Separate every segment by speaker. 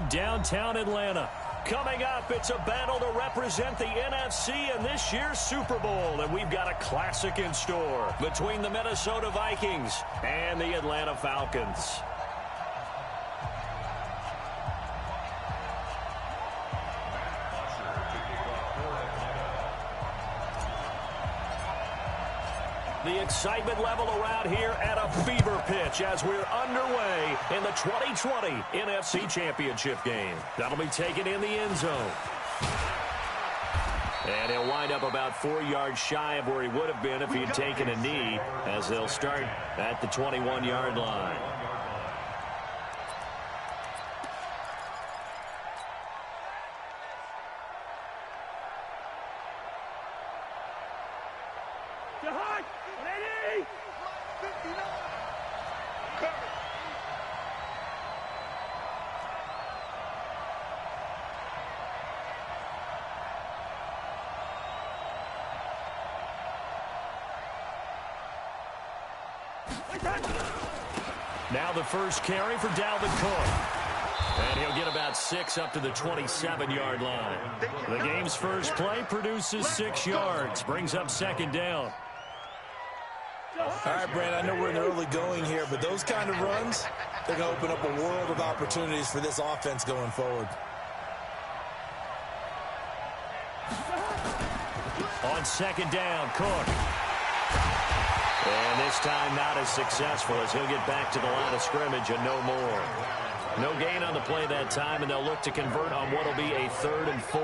Speaker 1: downtown Atlanta. Coming up, it's a battle to represent the NFC in this year's Super Bowl, and we've got a classic in store between the Minnesota Vikings and the Atlanta Falcons. The excitement level around here at a fever pitch as we're underway in the 2020 NFC Championship game. That'll be taken in the end zone. And he'll wind up about 4 yards shy of where he would have been if he had taken a knee, as they'll start at the 21-yard line. Now the first carry for Dalvin Cook. And he'll get about 6 up to the 27-yard line. The game's first play produces 6 yards, brings up second down.
Speaker 2: All right, Brand, I know we're in the early going here, but those kind of runs, they're going to open up a world of opportunities for this offense going forward.
Speaker 1: On second down, Cook. And this time not as successful as he'll get back to the line of scrimmage and no more. No gain on the play that time, and they'll look to convert on what will be a 3rd and 4.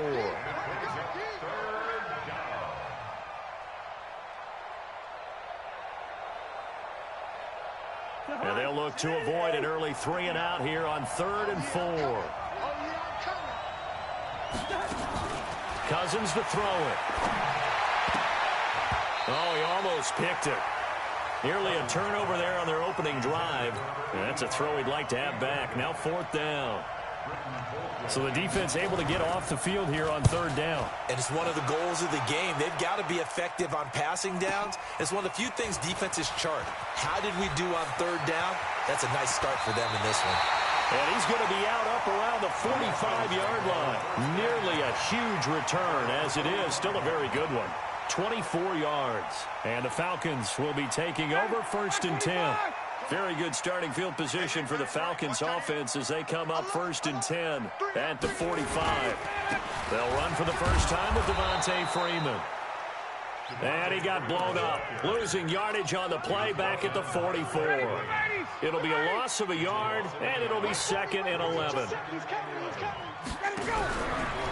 Speaker 1: And they'll look to avoid an early 3 and out here on 3rd and 4. Cousins to throw it. Oh, he almost picked it. Nearly a turnover there on their opening drive. And that's a throw he'd like to have back. Now 4th down. So the defense able to get off the field here on 3rd down.
Speaker 2: And it's one of the goals of the game. They've got to be effective on passing downs. It's one of the few things defenses chart. How did we do on 3rd down? That's a nice start for them in this one.
Speaker 1: And he's going to be out up around the 45-yard line. Nearly a huge return, as it is. Still a very good one. 24 yards. And the Falcons will be taking over 1st and 10. Very good starting field position for the Falcons offense as they come up 1st and 10 at the 45. They'll run for the first time with Devontae Freeman. And he got blown up, losing yardage on the play back at the 44. It'll be a loss of a yard, and it'll be 2nd and 11.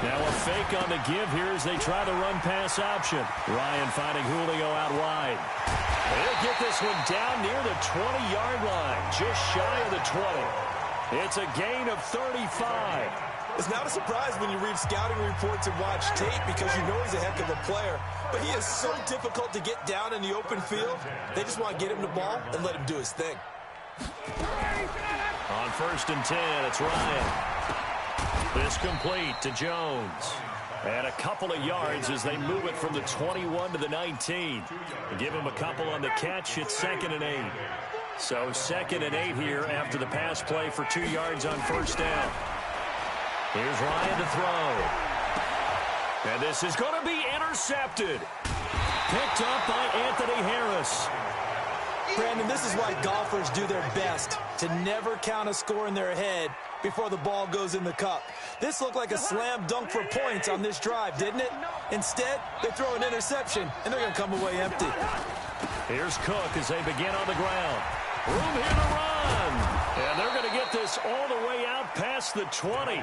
Speaker 1: Now a fake on the give here as they try the run-pass option. Ryan finding Julio out wide. They'll get this one down near the 20-yard line, just shy of the 20. It's a gain of 35.
Speaker 2: It's not a surprise when you read scouting reports and watch tape because you know he's a heck of a player. But he is so difficult to get down in the open field. They just want to get him the ball and let him do his thing.
Speaker 1: On 1st and 10, it's Ryan. This complete to Jones. And a couple of yards as they move it from the 21 to the 19. Give him a couple on the catch. It's 2nd and 8. So 2nd and 8 here after the pass play for 2 yards on 1st down. Here's Ryan to throw. And this is going to be intercepted. Picked up by Anthony Harris.
Speaker 2: Brandon, this is why golfers do their best to never count a score in their head before the ball goes in the cup. This looked like a slam dunk for points on this drive, didn't it? Instead, they throw an interception, and they're going to come away empty.
Speaker 1: Here's Cook as they begin on the ground. Room here to run. And they're going to get this all the way out past the 20.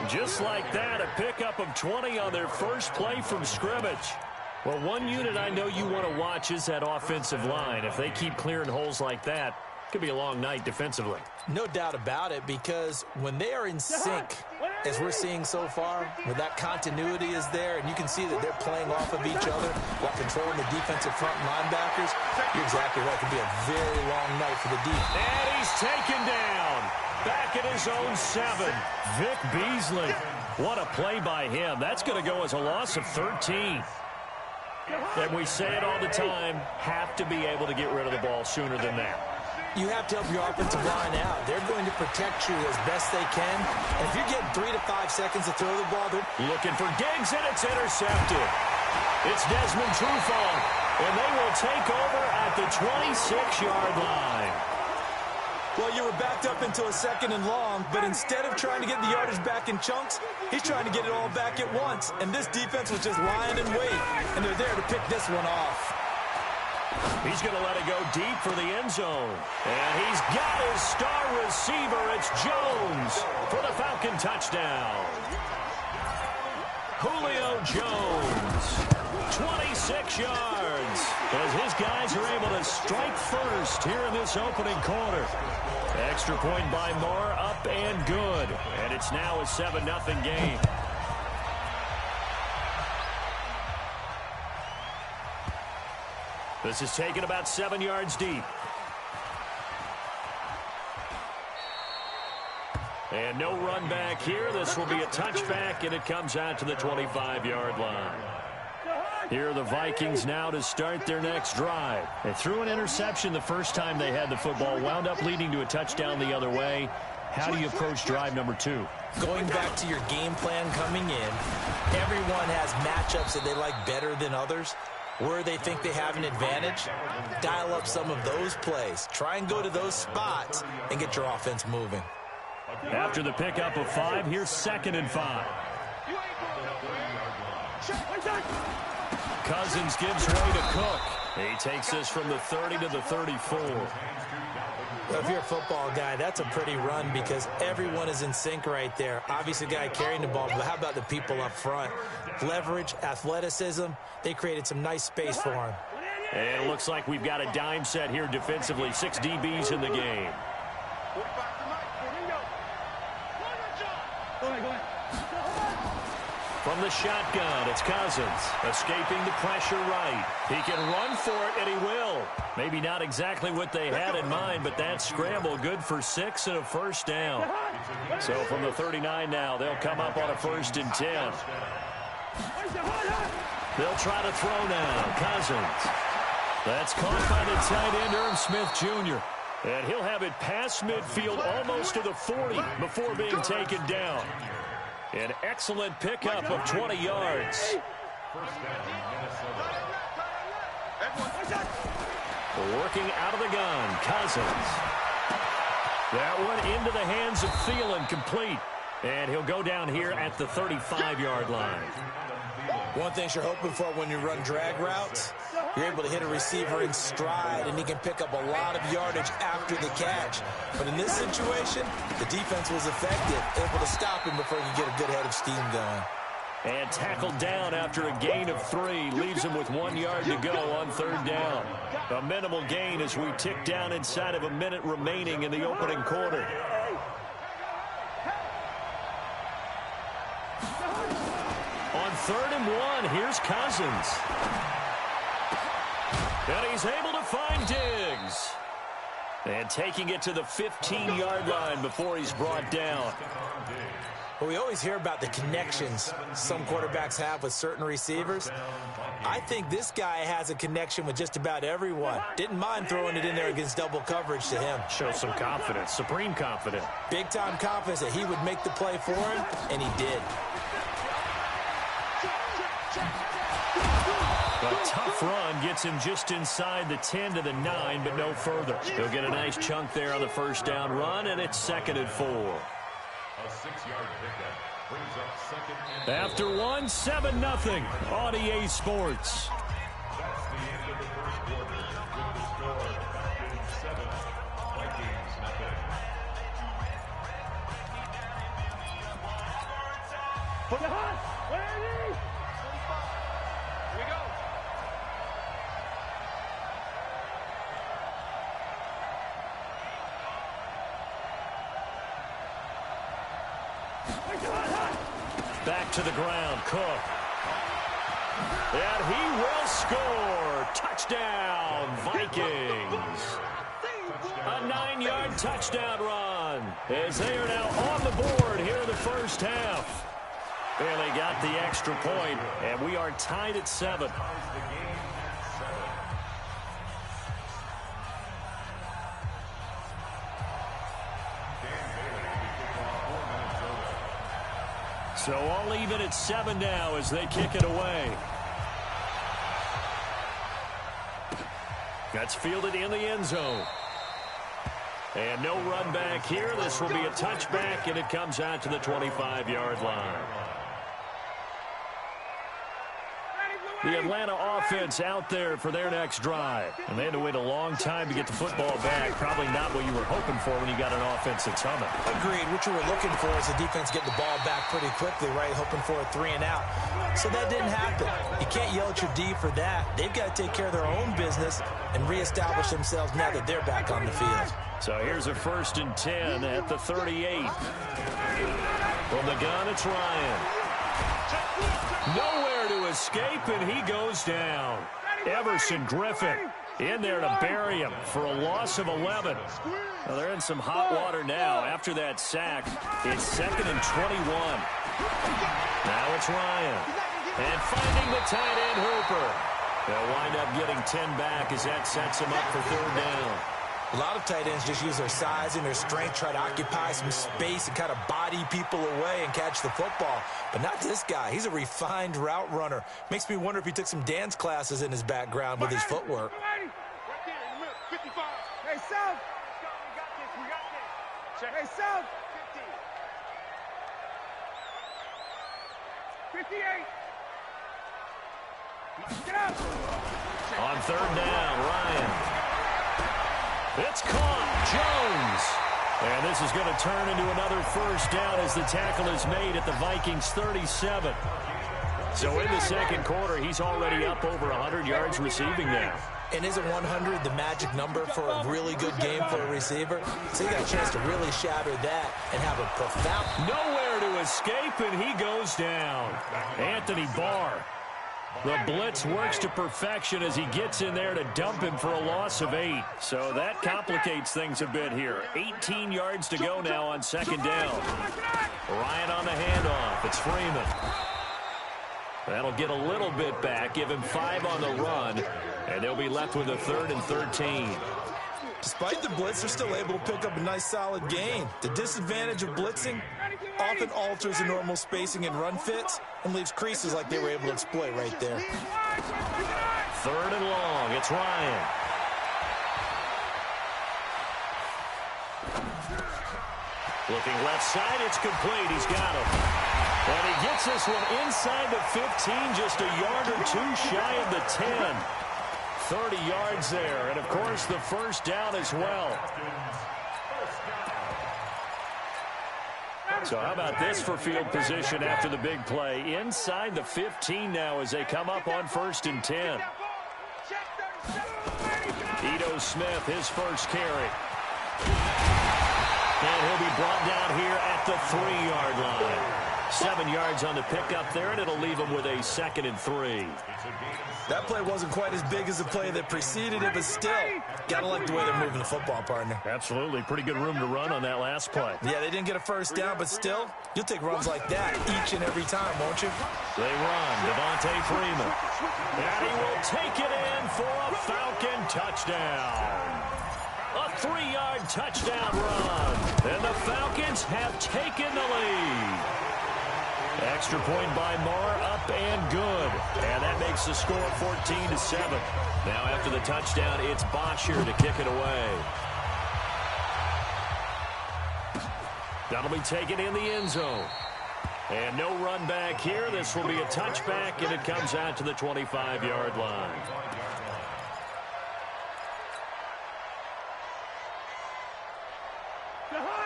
Speaker 1: Just like that, a pickup of 20 on their first play from scrimmage. Well, one unit I know you want to watch is that offensive line. If they keep clearing holes like that, it could be a long night defensively.
Speaker 2: No doubt about it, because when they are in sync, as we're seeing so far, where that continuity is there, and you can see that they're playing off of each other while controlling the defensive front linebackers, you're exactly right. It could be a very long night for the defense.
Speaker 1: And he's taken down. Back at his own 7. Vic Beasley. What a play by him. That's going to go as a loss of 13. And we say it all the time, have to be able to get rid of the ball sooner than that.
Speaker 2: you have to help your offensive line out. They're going to protect you as best they can. And if you're getting 3 to 5 seconds to throw the ball, they're
Speaker 1: looking for Diggs, and it's intercepted. It's Desmond Trufant, and they will take over at the 26-yard line.
Speaker 2: Well, you were backed up into a 2nd and long, but instead of trying to get the yardage back in chunks, he's trying to get it all back at once. And this defense was just lying in wait, and they're there to pick this one off.
Speaker 1: He's going to let it go deep for the end zone. And he's got his star receiver. It's Jones for the Falcon touchdown. Julio Jones, 26 yards, as his guys are able to strike first here in this opening quarter. Extra point by Moore, up and good. And it's now a 7-0 game. This is taken about 7 yards deep. And no run back here. This will be a touchback, and it comes out to the 25-yard line. Here are the Vikings now to start their next drive. They threw an interception the first time they had the football, wound up leading to a touchdown the other way. How do you approach drive number 2?
Speaker 2: Going back to your game plan coming in, everyone has matchups that they like better than others. Where they think they have an advantage, dial up some of those plays. Try and go to those spots and get your offense moving.
Speaker 1: After the pickup of 5, here's 2nd and 5. Cousins gives way to Cook. He takes this from the 30 to the 34.
Speaker 2: If you're a football guy, that's a pretty run because everyone is in sync right there. Obviously, the guy carrying the ball, but how about the people up front? Leverage, athleticism, they created some nice space for him.
Speaker 1: And it looks like we've got a dime set here defensively. 6 DBs in the game. From the shotgun, it's Cousins, escaping the pressure right. He can run for it, and he will. Maybe not exactly what they had in mind, but that scramble good for 6 and a first down. So from the 39 now, they'll come up on a 1st and 10. They'll try to throw now. Cousins. That's caught by the tight end, Irv Smith Jr. And he'll have it past midfield almost to the 40 before being taken down. An excellent pickup of 20 yards. Working out of the gun, Cousins. That one into the hands of Thielen, complete. And he'll go down here at the 35-yard line.
Speaker 2: One thing you're hoping for when you run drag routes, you're able to hit a receiver in stride, and he can pick up a lot of yardage after the catch. But in this situation, the defense was effective, able to stop him before he could get a good head of steam going.
Speaker 1: And tackled down after a gain of 3. Leaves him with 1 yard to go on 3rd down. A minimal gain as we tick down inside of a minute remaining in the opening quarter. On 3rd and 1, here's Cousins. And he's able to find Diggs. And taking it to the 15-yard line before he's brought down.
Speaker 2: Well, we always hear about the connections some quarterbacks have with certain receivers. I think this guy has a connection with just about everyone. Didn't mind throwing it in there against double coverage to him.
Speaker 1: Shows some confidence, supreme confidence.
Speaker 2: Big-time confidence that he would make the play for him, and he did.
Speaker 1: A tough run gets him just inside the 10 to the 9, but no further. He'll get a nice chunk there on the 1st down run, and it's 2nd and 4.
Speaker 3: A 6-yard pickup brings up 2nd and 4.
Speaker 1: After 1, 7-0 on EA Sports.
Speaker 3: That's the end of the first quarter with the score Falcons 7, Vikings nothing.
Speaker 4: Put it hot! Ready? Here we go.
Speaker 1: Back to the ground, Cook. And he will score. Touchdown, Vikings. A 9-yard touchdown run as they are now on the board here in the first half. And they got the extra point, and we are tied at 7. So all even at 7 now as they kick it away. That's fielded in the end zone. And no run back here. This will be a touchback, and it comes out to the 25-yard line. The Atlanta offense out there for their next drive. And they had to wait a long time to get the football back. Probably not what you were hoping for when you got an offense that's humming.
Speaker 2: Agreed. What you were looking for is the defense getting the ball back pretty quickly, right? Hoping for a 3 and out. So that didn't happen. You can't yell at your D for that. They've got to take care of their own business and reestablish themselves now that they're back on the field. So
Speaker 1: here's a 1st and 10 at the 38. From the gun, it's Ryan. Nowhere to escape, and he goes down. Everson Griffin in there to bury him for a loss of 11. Well, they're in some hot water now after that sack. It's 2nd and 21. Now it's Ryan. And finding the tight end, Hooper. They'll wind up getting 10 back as that sets him up for 3rd down.
Speaker 2: A lot of tight ends just use their size and their strength, try to occupy some space and kind of body people away and catch the football. But not this guy. He's a refined route runner. Makes me wonder if he took some dance classes in his background with his footwork.
Speaker 4: Hey, South. We got this. Hey, South. 58. Get up.
Speaker 1: On 3rd down, Ryan. It's caught. Jones. And this is going to turn into another 1st down as the tackle is made at the Vikings 37. So in the 2nd quarter, he's already up over 100 yards receiving now.
Speaker 2: And isn't 100 the magic number for a really good game for a receiver? So he got a chance to really shatter that and have a profound...
Speaker 1: Nowhere to escape, and he goes down. Anthony Barr. The blitz works to perfection as he gets in there to dump him for a loss of 8. So that complicates things a bit here. 18 yards to go now on 2nd down. Ryan on the handoff. It's Freeman. That'll get a little bit back, give him 5 on the run, and they'll be left with a 3rd and 13.
Speaker 2: Despite the blitz, they're still able to pick up a nice solid gain. The disadvantage of blitzing often alters the normal spacing and run fits and leaves creases like they were able to exploit right there.
Speaker 1: 3rd and long. It's Ryan. Looking left side. It's complete. He's got him. And he gets this one inside the 15, just a yard or 2 shy of the 10. 30 yards there, and of course the 1st down as well. So how about this for field position after the big play? Inside the 15 now as they come up on 1st and 10. Ito Smith, his first carry. And he'll be brought down here at the 3-yard line. 7 yards on the pickup there, and it'll leave him with a 2nd and 3.
Speaker 2: That play wasn't quite as big as the play that preceded it, but still, gotta like the way they're moving the football, partner.
Speaker 1: Absolutely. Pretty good room to run on that last play.
Speaker 2: Yeah, they didn't get a 1st down, but still, you'll take runs like that each and every time, won't you?
Speaker 1: They run. Devontae Freeman. And he will take it in for a Falcon touchdown. A 3-yard touchdown run. And the Falcons have taken the lead. Extra point by Marr, up and good. And that makes the score 14-7. Now after the touchdown, it's Bosher to kick it away. That'll be taken in the end zone. And no run back here. This will be a touchback, and it comes out to the 25-yard line.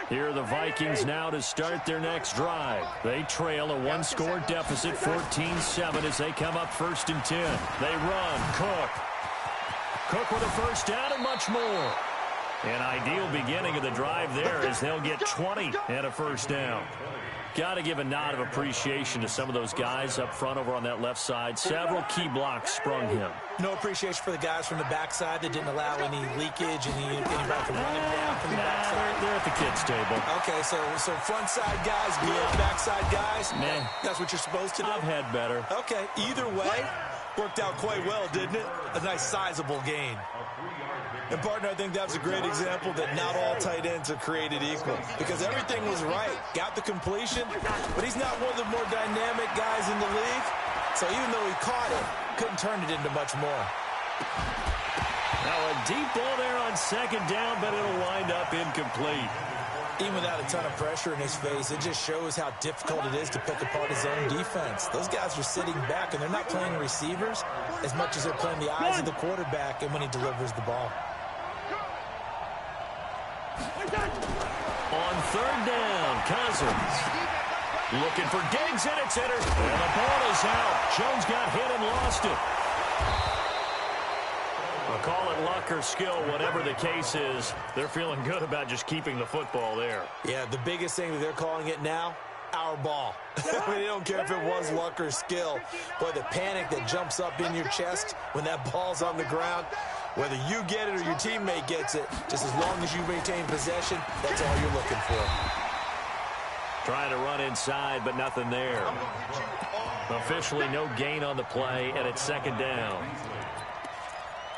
Speaker 1: Here are the Vikings now to start their next drive. They trail a 1-score deficit, 14-7, as they come up 1st and 10. They run. Cook. Cook with a 1st down and much more. An ideal beginning of the drive there as they'll get 20 and a 1st down. Got to give a nod of appreciation to some of those guys up front over on that left side. Several key blocks sprung him.
Speaker 2: No appreciation for the guys from the backside that didn't allow any leakage, anybody from running down from the backside.
Speaker 1: They're at the kids' table.
Speaker 2: Okay, so front side guys, good, backside guys.
Speaker 1: Man,
Speaker 2: that's what you're supposed to do.
Speaker 1: I've had better.
Speaker 2: Okay, either way, worked out quite well, didn't it? A nice sizable gain.
Speaker 3: A 3-yard
Speaker 2: And, partner, I think that's a great example that not all tight ends are created equal because everything was right. Got the completion, but he's not one of the more dynamic guys in the league. So even though he caught it, couldn't turn it into much more.
Speaker 1: Now a deep ball there on second down, but it'll wind up incomplete.
Speaker 2: Even without a ton of pressure in his face, it just shows how difficult it is to pick apart his own defense. Those guys are sitting back, and they're not playing receivers as much as they're playing the eyes of the quarterback and when he delivers the ball.
Speaker 1: On third down, Cousins. Looking for Diggs, and it's entered. And the ball is out. Jones got hit and lost it. I'll call it luck or skill, whatever the case is. They're feeling good about just keeping the football there.
Speaker 2: Yeah, the biggest thing that they're calling it now, our ball. They don't care if it was luck or skill. But the panic that jumps up in your chest when that ball's on the ground, whether you get it or your teammate gets it, just as long as you maintain possession, that's all you're looking for.
Speaker 1: Trying to run inside, but nothing there. Officially no gain on the play, and it's second down.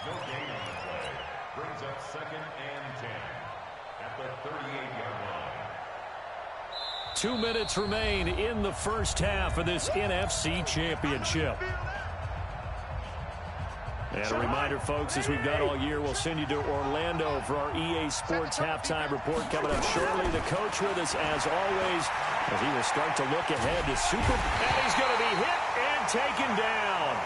Speaker 3: No gain on the play. Brings up 2nd and 10 at the 38-yard line.
Speaker 1: 2 minutes remain in the first half of this NFC Championship. And a reminder, folks, as we've done all year, we'll send you to Orlando for our EA Sports halftime report coming up shortly. The coach with us, as always, as he will start to look ahead to Super. And he's going to be hit and taken down.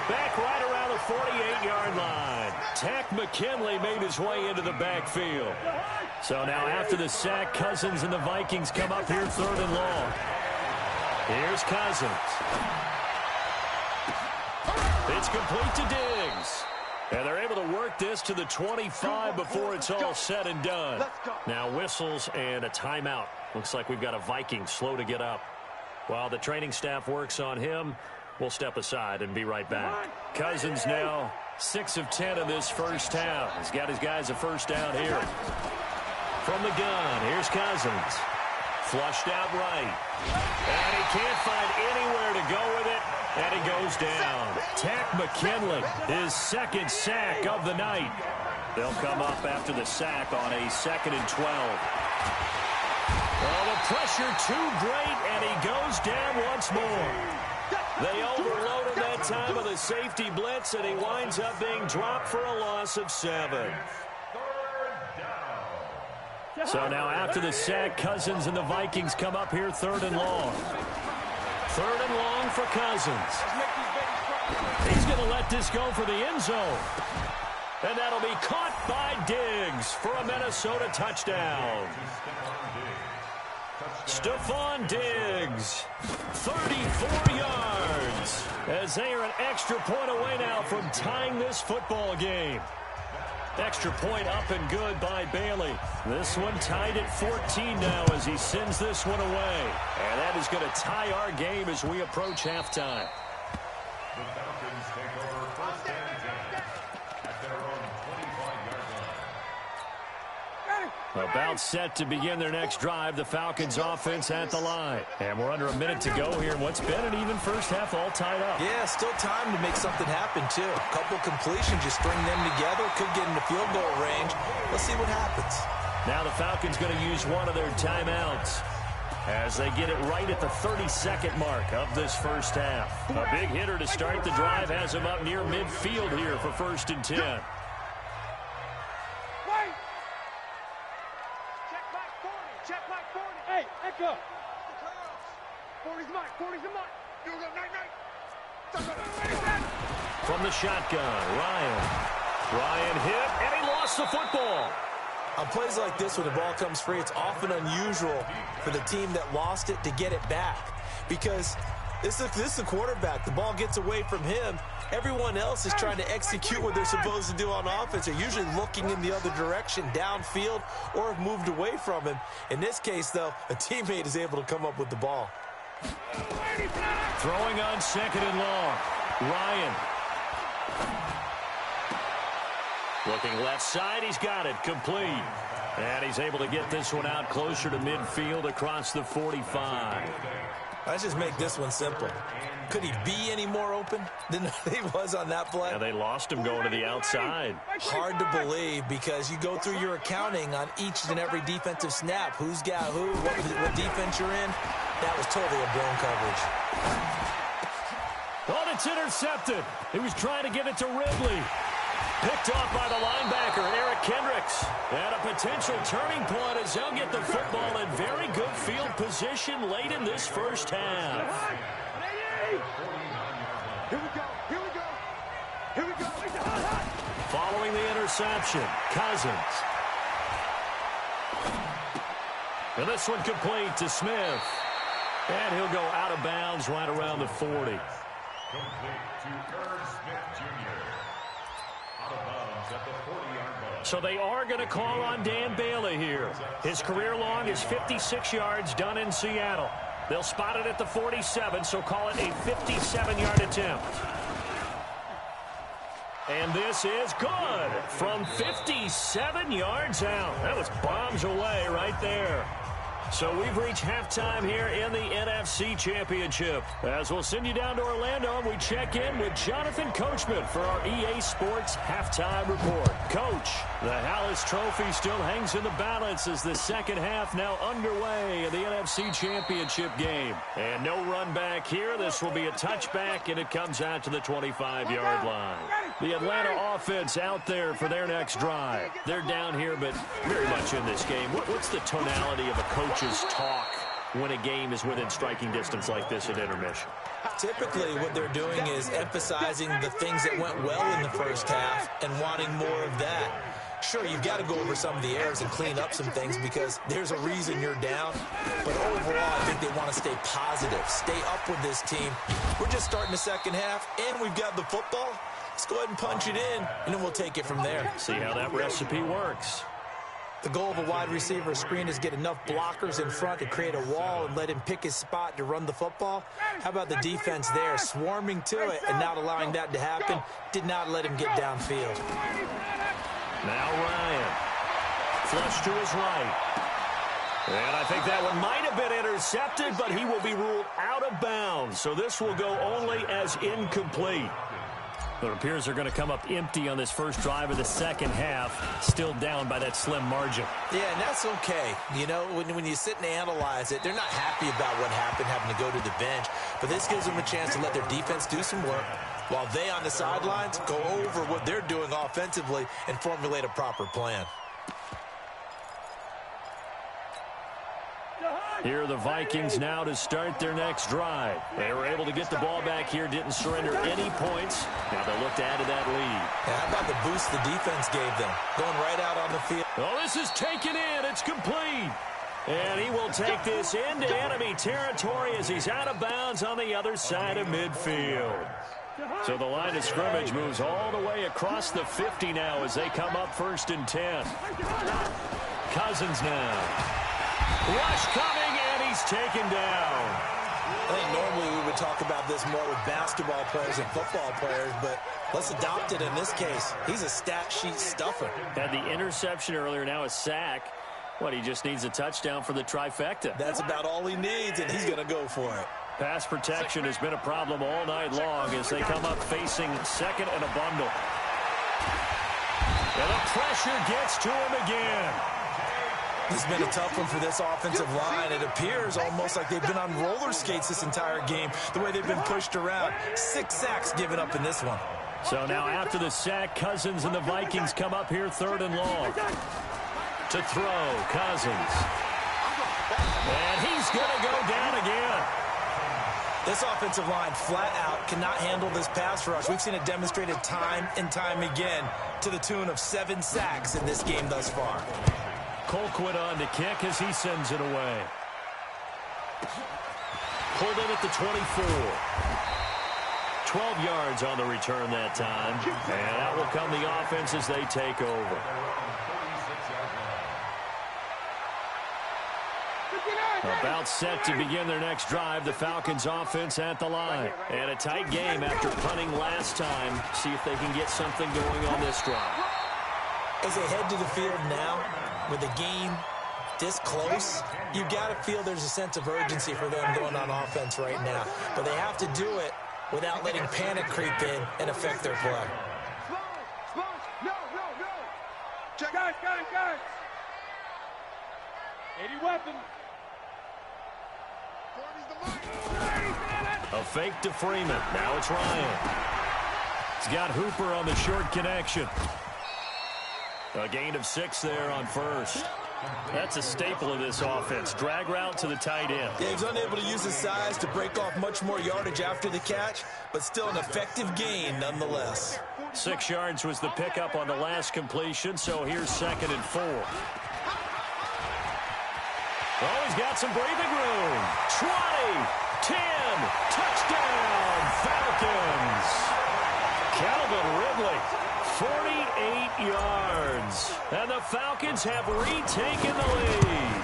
Speaker 1: Back right around the 48-yard line. Tack McKinley made his way into the backfield. So now after the sack, Cousins and the Vikings come up here third and long. Here's Cousins. It's complete to Diggs. And they're able to work this to the 25 before it's all said and done. Now whistles and a timeout. Looks like we've got a Viking slow to get up. While the training staff works on him, we'll step aside and be right back. Cousins now 6 of 10 in this first half. He's got his guys a first down here. From the gun, here's Cousins. Flushed out right. And he can't find anywhere to go with it. And he goes down. Tack McKinley, his second sack of the night. They'll come up after the sack on a 2nd and 12. Oh, the pressure too great, and he goes down once more. They overload him that time with a safety blitz, and he winds up being dropped for a loss of 7. So now after the sack, Cousins and the Vikings come up here third and long. Third and long for Cousins. He's going to let this go for the end zone. And that'll be caught by Diggs for a Minnesota touchdown. Stephon Diggs, 34 yards, as they are an extra point away now from tying this football game. Extra point up and good by Bailey. This one tied at 14 now as he sends this one away. And that is going to tie our game as we approach halftime.
Speaker 3: The Falcons take over 1st and 10 at their own 25-yard line.
Speaker 1: About set to begin their next drive, the Falcons offense at the line. And we're under a minute to go here in what's been an even first half, all tied up.
Speaker 2: Yeah, still time to make something happen, too. A couple completions, just string them together. Could get into field goal range. Let's see what happens.
Speaker 1: Now the Falcons going to use one of their timeouts as they get it right at the 32nd mark of this first half. A big hitter to start the drive has him up near midfield here for 1st and 10.
Speaker 4: Hey, Echo. 40's mine. 40's mine. You go night.
Speaker 1: From the shotgun, Ryan hit, and he lost the football.
Speaker 2: On plays like this, when the ball comes free, it's often unusual for the team that lost it to get it back. Because this is the quarterback. The ball gets away from him. Everyone else is trying to execute what they're supposed to do on offense. They're usually looking in the other direction, downfield, or have moved away from him. In this case, though, a teammate is able to come up with the ball.
Speaker 1: Throwing on 2nd and long. Ryan. Looking left side, he's got it, complete. And he's able to get this one out closer to midfield across the 45.
Speaker 2: Let's just make this one simple. Could he be any more open than he was on that play?
Speaker 1: Yeah, they lost him going to the outside.
Speaker 2: Hard to believe because you go through your accounting on each and every defensive snap. Who's got who, what defense you're in. That was totally a blown coverage.
Speaker 1: Oh, it's intercepted. He was trying to give it to Ridley. Picked off by the linebacker, Eric Kendricks. And a potential turning point as they'll get the football in very good field position late in this first half.
Speaker 4: Here we go. Here we go. Here we go.
Speaker 1: Following the interception, Cousins. And this one complete to Smith. And he'll go out of bounds right around the 40.
Speaker 3: Complete to Irv Smith Jr. Out of bounds at the 40-yard line.
Speaker 1: So they are going to call on Dan Bailey here. His career long is 56 yards done in Seattle. They'll spot it at the 47, so call it a 57-yard attempt. And this is good from 57 yards out. That was bombs away right there. So we've reached halftime here in the NFC Championship. As we'll send you down to Orlando, we check in with Jonathan Coachman for our EA Sports Halftime Report. Coach, the Hallis Trophy still hangs in the balance as the second half now underway in the NFC Championship game. And no run back here. This will be a touchback, and it comes out to the 25-yard line. The Atlanta offense out there for their next drive. They're down here, but very much in this game. What's the tonality of a coach's talk when a game is within striking distance like this at intermission?
Speaker 2: Typically, what they're doing is emphasizing the things that went well in the first half and wanting more of that. Sure, you've got to go over some of the errors and clean up some things because there's a reason you're down. But overall, I think they want to stay positive, stay up with this team. We're just starting the second half, and we've got the football. Let's go ahead and punch it in, and then we'll take it from there.
Speaker 1: See how that recipe works.
Speaker 2: The goal of a wide receiver screen is get enough blockers in front to create a wall and let him pick his spot to run the football. How about the defense there, swarming to it and not allowing that to happen? Did not let him get downfield.
Speaker 1: Now Ryan. Flush to his right. And I think that one might have been intercepted, but he will be ruled out of bounds. So this will go only as incomplete. It appears they're going to come up empty on this first drive of the second half, still down by that slim margin.
Speaker 2: Yeah, and that's okay. You know, when you sit and analyze it, they're not happy about what happened, having to go to the bench. But this gives them a chance to let their defense do some work while they on the sidelines go over what they're doing offensively and formulate a proper plan.
Speaker 1: Here are the Vikings now to start their next drive. They were able to get the ball back here, didn't surrender any points. Now they look to add to that lead.
Speaker 2: Yeah, how about the boost the defense gave them? Going right out on the field.
Speaker 1: Oh, this is taken in. It's complete. And he will take this into enemy territory as he's out of bounds on the other side of midfield. So the line of scrimmage moves all the way across the 50 now as they come up 1st and 10. Cousins now. Rush coming, and he's taken down.
Speaker 2: I think normally we would talk about this more with basketball players and football players, but let's adopt it in this case. He's a stat sheet stuffer.
Speaker 1: Had the interception earlier, now a sack. What, he just needs a touchdown for the trifecta.
Speaker 2: That's about all he needs, and he's going to go for it.
Speaker 1: Pass protection has been a problem all night long as they come up facing second and a bundle. And the pressure gets to him again.
Speaker 2: This has been a tough one for this offensive line. It appears almost like they've been on roller skates this entire game, the way they've been pushed around. 6 sacks given up in this one.
Speaker 1: So now after the sack, Cousins and the Vikings come up here 3rd and long. To throw, Cousins. And he's going to go down again.
Speaker 2: This offensive line flat out cannot handle this pass rush. We've seen it demonstrated time and time again to the tune of 7 sacks in this game thus far.
Speaker 1: Colquitt on to kick as he sends it away. Pulled in at the 24. 12 yards on the return that time. And out will come the offense as they take over. About set to begin their next drive. The Falcons offense at the line. And a tight game after punting last time. See if they can get something going on this drive.
Speaker 2: As they head to the field now, with the game this close, You got to feel there's a sense of urgency for them going on offense right now. But they have to do it without letting panic creep in and affect their play.
Speaker 4: No. Check. Guys. 80 weapons.
Speaker 1: A fake to Freeman. Now it's Ryan. He's got Hooper on the short connection. A gain of 6 there on first. That's a staple of this offense. Drag route to the tight end.
Speaker 2: Yeah, he's unable to use his size to break off much more yardage after the catch, but still an effective gain nonetheless.
Speaker 1: 6 yards was the pickup on the last completion, so here's 2nd and 4. Oh, he's got some breathing room. 20, 10, touchdown, Falcons. Calvin Ridley, 48 yards. And the Falcons have retaken the lead.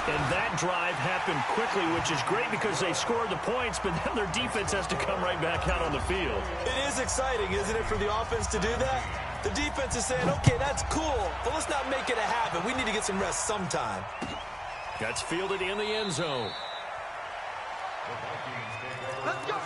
Speaker 1: And that drive happened quickly, which is great because they scored the points, but then their defense has to come right back out on the field.
Speaker 2: It is exciting, isn't it, for the offense to do that? The defense is saying, okay, that's cool, but let's not make it a habit. We need to get some rest sometime.
Speaker 1: That's fielded in the end zone.
Speaker 4: Let's go.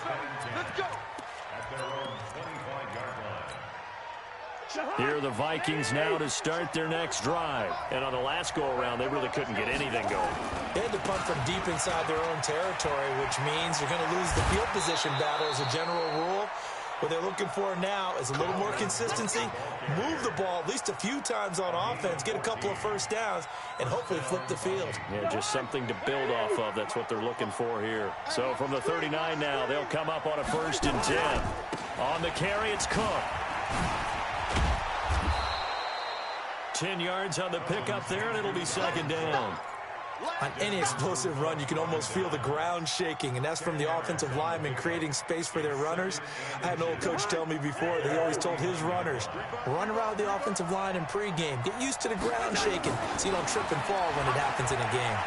Speaker 3: At their own 25-yard line.
Speaker 1: Here are the Vikings now to start their next drive. And on the last go-around, they really couldn't get anything going.
Speaker 2: They had to punt from deep inside their own territory, which means you're going to lose the field position battle as a general rule. What they're looking for now is a little more consistency, move the ball at least a few times on offense, get a couple of first downs, and hopefully flip the field.
Speaker 1: Yeah, just something to build off of. That's what they're looking for here. So from the 39 now, they'll come up on a 1st and 10. On the carry, it's Cook. 10 yards on the pickup there, and it'll be 2nd down.
Speaker 2: On any explosive run, you can almost feel the ground shaking, and that's from the offensive linemen creating space for their runners. I had an old coach tell me before that he always told his runners, run around the offensive line in pregame. Get used to the ground shaking so you don't trip and fall when it happens in a game.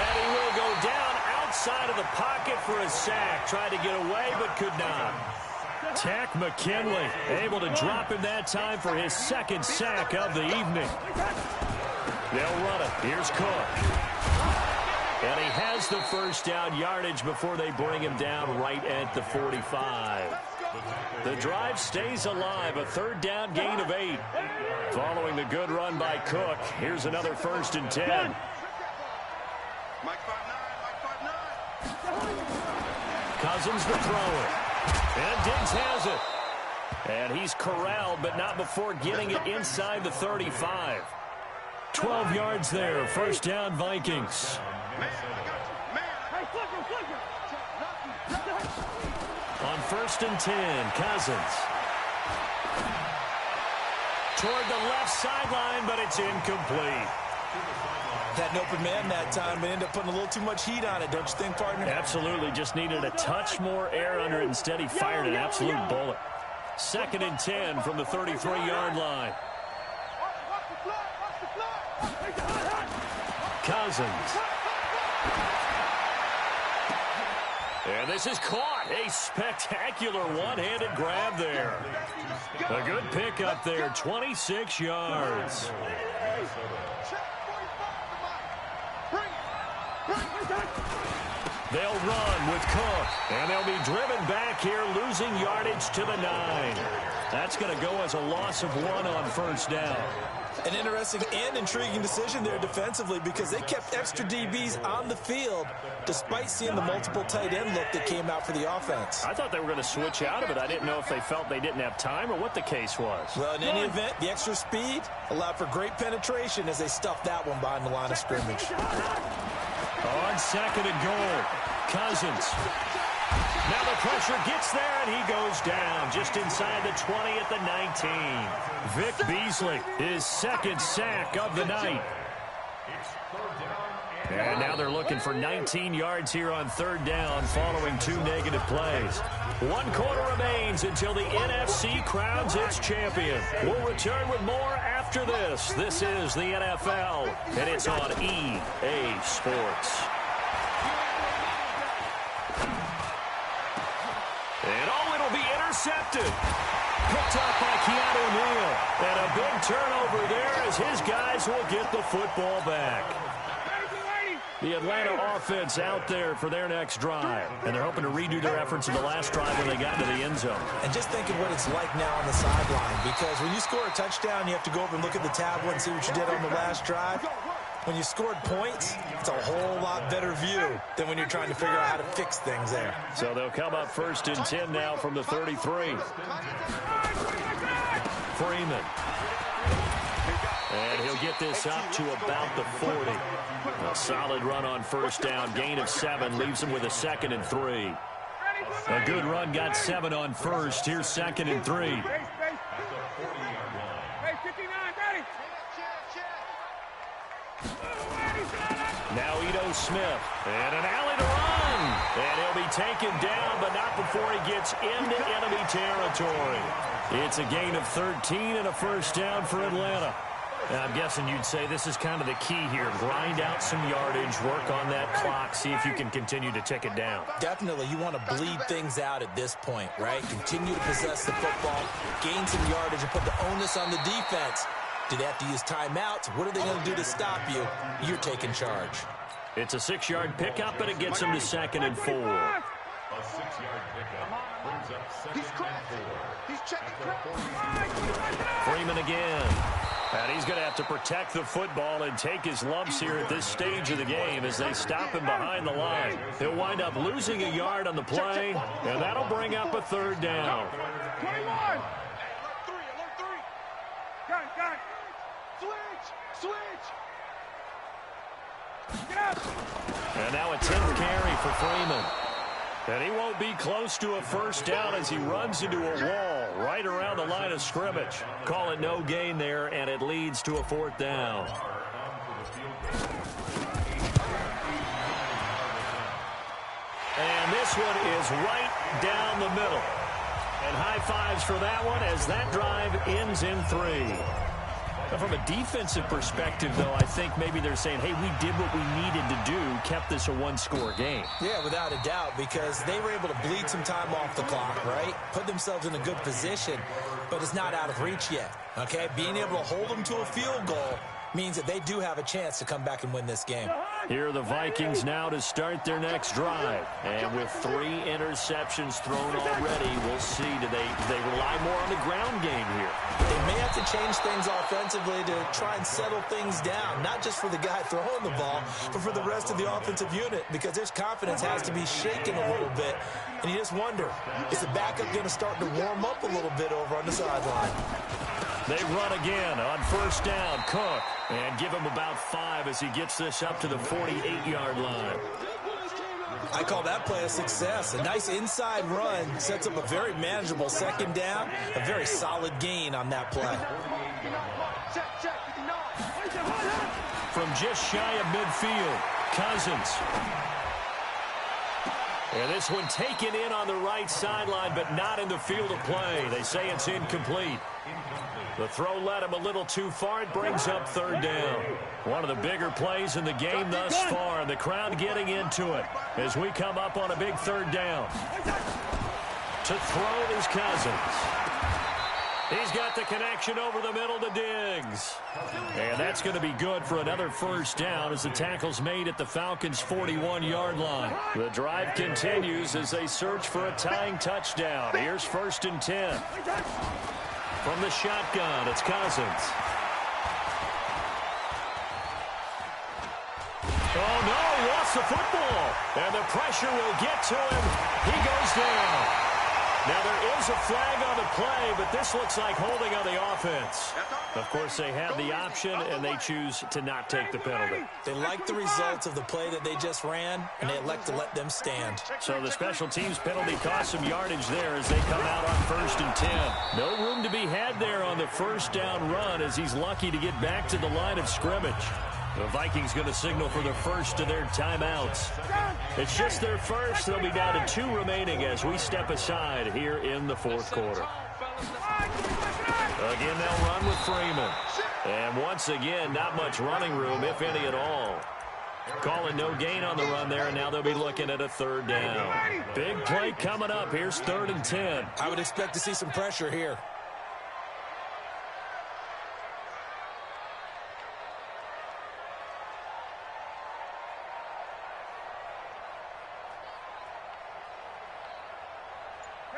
Speaker 1: And he will go down outside of the pocket for a sack. Tried to get away, but could not. Tack McKinley able to drop him that time for his 2nd sack of the evening. They'll run it. Here's Cook. And he has the first down yardage before they bring him down right at the 45. The drive stays alive. A 3rd down gain of 8. Following the good run by Cook, here's another 1st and 10. Cousins to throw it. And Diggs has it. And he's corralled, but not before getting it inside the 35. 12 yards there. 1st down, Vikings. On 1st and 10, Cousins. Toward the left sideline, but it's incomplete.
Speaker 2: Had an open man that time, but ended up putting a little too much heat on it, don't you think, partner?
Speaker 1: Absolutely. Just needed a touch more air under it. Instead, he fired an absolute bullet. 2nd and 10 from the 33-yard line. Cousins. And this is caught. A spectacular one-handed grab there. A good pickup there. 26 yards. They'll run with Cook, and they'll be driven back here, losing yardage to the 9. That's going to go as a loss of 1 on 1st down.
Speaker 2: An interesting and intriguing decision there defensively because they kept extra DBs on the field despite seeing the multiple tight end look that came out for the offense.
Speaker 1: I thought they were going to switch out of it. I didn't know if they felt they didn't have time or what the case was.
Speaker 2: Well, in any event, the extra speed allowed for great penetration as they stuffed that one behind the line of scrimmage.
Speaker 1: On 2nd and goal, Cousins. Now the pressure gets there, and he goes down just inside the 20 at the 19. Vic Beasley, his 2nd sack of the night. And now they're looking for 19 yards here on 3rd down following 2 negative plays. 1 quarter remains until the NFC crowns its champion. We'll return with more after this. This is the NFL, and it's on EA Sports. And it'll be intercepted. Picked up by Keanu Neal. And a big turnover there as his guys will get the football back. The Atlanta offense out there for their next drive. And they're hoping to redo their efforts in the last drive when they got into the end zone.
Speaker 2: And just think of what it's like now on the sideline. Because when you score a touchdown, you have to go over and look at the tablet and see what you did on the last drive. When you scored points, it's a whole lot better view than when you're trying to figure out how to fix things there.
Speaker 1: So they'll come up 1st and 10 now from the 33. Freeman. And he'll get this up to about the 40. A solid run on 1st down. Gain of 7 leaves him with a 2nd and 3. A good run got 7 on 1st. Here's 2nd and 3. Now Ito Smith. And an alley to run. And he'll be taken down, but not before he gets into enemy territory. It's a gain of 13 and a 1st down for Atlanta. I'm guessing you'd say this is kind of the key here. Grind out some yardage, work on that clock, see if you can continue to tick it down.
Speaker 2: Definitely, you want to bleed things out at this point, right? Continue to possess the football, gain some yardage, and put the onus on the defense. Do they have to use timeouts? What are they going to do to stop you? You're taking charge.
Speaker 1: It's a 6-yard pickup, and it gets him to 2nd and 4.
Speaker 3: A 6-yard pickup brings up 2nd and 4.
Speaker 4: He's checking.
Speaker 1: Freeman again. And he's going to have to protect the football and take his lumps here at this stage of the game as they stop him behind the line. He'll wind up losing a yard on the play, and that'll bring up a 3rd down.
Speaker 4: 21. Alert 3. Got it. Switch. Get up.
Speaker 1: And now a 10th carry for Freeman. And he won't be close to a 1st down as he runs into a wall right around the line of scrimmage. Call it no gain there, and it leads to a 4th down. And this one is right down the middle. And high fives for that one as that drive ends in 3. From a defensive perspective, though, I think maybe they're saying, hey, we did what we needed to do, kept this a 1-score game.
Speaker 2: Yeah, without a doubt, because they were able to bleed some time off the clock, right? Put themselves in a good position, but it's not out of reach yet, okay? Being able to hold them to a field goal means that they do have a chance to come back and win this game.
Speaker 1: Here are the Vikings now to start their next drive. And with 3 interceptions thrown already, we'll see. Do they rely more on the ground game here?
Speaker 2: They may have to change things offensively to try and settle things down, not just for the guy throwing the ball, but for the rest of the offensive unit, because their confidence has to be shaken a little bit. And you just wonder, is the backup going to start to warm up a little bit over on the sideline?
Speaker 1: They run again on 1st down. Cook. And give him about 5 as he gets this up to the 48-yard line.
Speaker 2: I call that play a success. A nice inside run sets up a very manageable 2nd down. A very solid gain on that play.
Speaker 1: From just shy of midfield, Cousins. And this one taken in on the right sideline, but not in the field of play. They say it's incomplete. The throw led him a little too far. It brings up 3rd down. One of the bigger plays in the game thus far, and the crowd getting into it as we come up on a big 3rd down. To throw is Cousins. He's got the connection over the middle to Diggs. And that's going to be good for another 1st down as the tackle's made at the Falcons' 41-yard line. The drive continues as they search for a tying touchdown. Here's 1st and 10. From the shotgun, it's Cousins. Oh, no, he lost the football. And the pressure will get to him. He goes down. Now, there is a flag on the play, but this looks like holding on the offense. Of course, they had the option, and they choose to not take the penalty.
Speaker 2: They like the results of the play that they just ran, and they elect to let them stand.
Speaker 1: So the special teams penalty cost some yardage there as they come out on 1st and 10. No room to be had there on the 1st down run as he's lucky to get back to the line of scrimmage. The Vikings going to signal for the first of their timeouts. It's just their first. They'll be down to 2 remaining as we step aside here in the 4th quarter. Again, they'll run with Freeman. And once again, not much running room, if any at all. Calling no gain on the run there, and now they'll be looking at a 3rd down. Big play coming up. Here's 3rd and 10.
Speaker 2: I would expect to see some pressure here.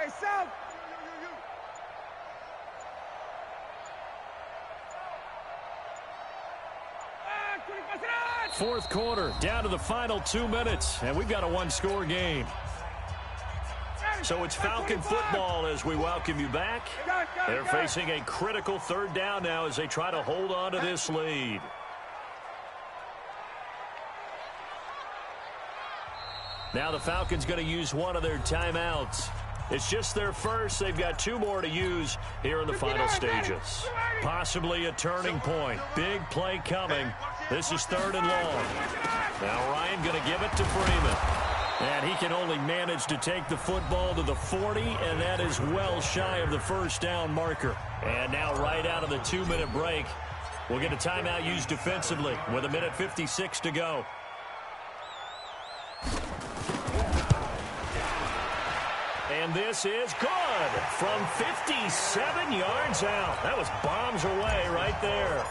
Speaker 4: South.
Speaker 1: Fourth quarter, down to the final 2 minutes, and we've got a one-score game. So it's Falcon football as we welcome you back. They're facing a critical third down now as they try to hold on to this lead. Now the Falcons going to use one of their timeouts. It's just their first. They've got 2 more to use here in the final stages. Possibly a turning point. Big play coming. This is 3rd and long. Now Ryan going to give it to Freeman. And he can only manage to take the football to the 40, and that is well shy of the first down marker. And now right out of the 2-minute break, we'll get a timeout used defensively with 1:56 to go. And this is good from 57 yards out. That was bombs away right there.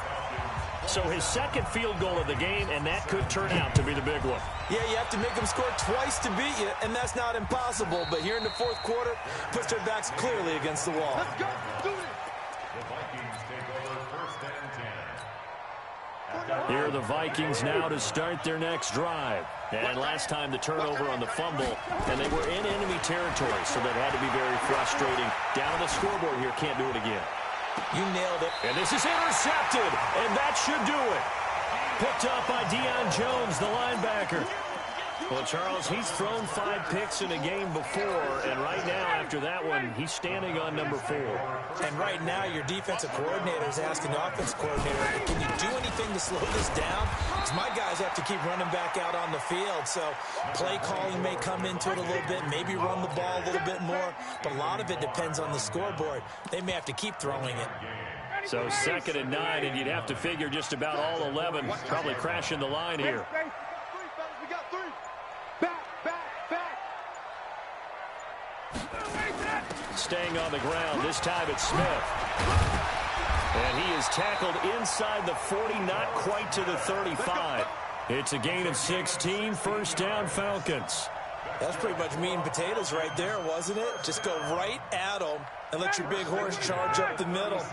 Speaker 1: So his second field goal of the game, and that could turn out to be the big one.
Speaker 2: Yeah, you have to make them score twice to beat you, and that's not impossible. But here in the fourth quarter, puts their backs clearly against the wall.
Speaker 3: Let's go. Do it. The Vikings take over 1st and 10.
Speaker 1: Here are the Vikings now to start their next drive. And last time the turnover on the fumble, and they were in enemy territory, so that had to be very frustrating. Down on the scoreboard here, can't do it again.
Speaker 2: You nailed it.
Speaker 1: And this is intercepted, and that should do it. Picked up by Deion Jones, the linebacker. Well, Charles, he's thrown 5 picks in a game before, and right now, after that one, he's standing on number 4.
Speaker 2: And right now, your defensive coordinator is asking the offensive coordinator, can you do anything to slow this down? Because my guys have to keep running back out on the field, so play calling may come into it a little bit, maybe run the ball a little bit more, but a lot of it depends on the scoreboard. They may have to keep throwing it.
Speaker 1: So 2nd and 9, and you'd have to figure just about all 11 probably crashing the line here.
Speaker 4: We got 3. Back.
Speaker 1: Staying on the ground, this time it's Smith. And he is tackled inside the 40, not quite to the 35. It's a gain of 16, 1st down Falcons.
Speaker 2: That's pretty much meat and potatoes right there, wasn't it? Just go right at them and let your big horse charge up the middle.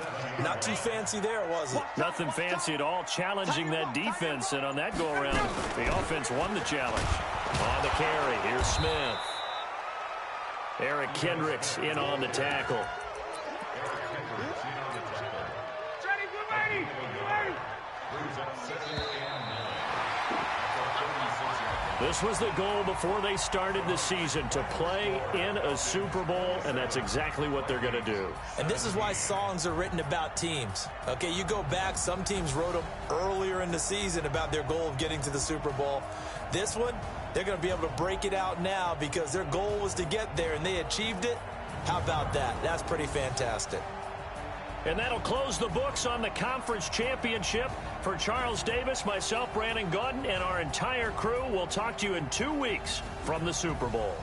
Speaker 2: Not too fancy there, was it?
Speaker 1: Nothing fancy at all, challenging that defense, and on that go-around, the offense won the challenge. On the carry, here's Smith. Eric Kendricks in on the tackle. This was the goal before they started the season, to play in a Super Bowl, and that's exactly what they're going to do.
Speaker 2: And this is why songs are written about teams. Okay, you go back, some teams wrote them earlier in the season about their goal of getting to the Super Bowl. This one, they're going to be able to break it out now because their goal was to get there, and they achieved it. How about that? That's pretty fantastic.
Speaker 1: And that'll close the books on the conference championship. For Charles Davis, myself, Brandon Gaudin, and our entire crew, we'll talk to you in 2 weeks from the Super Bowl.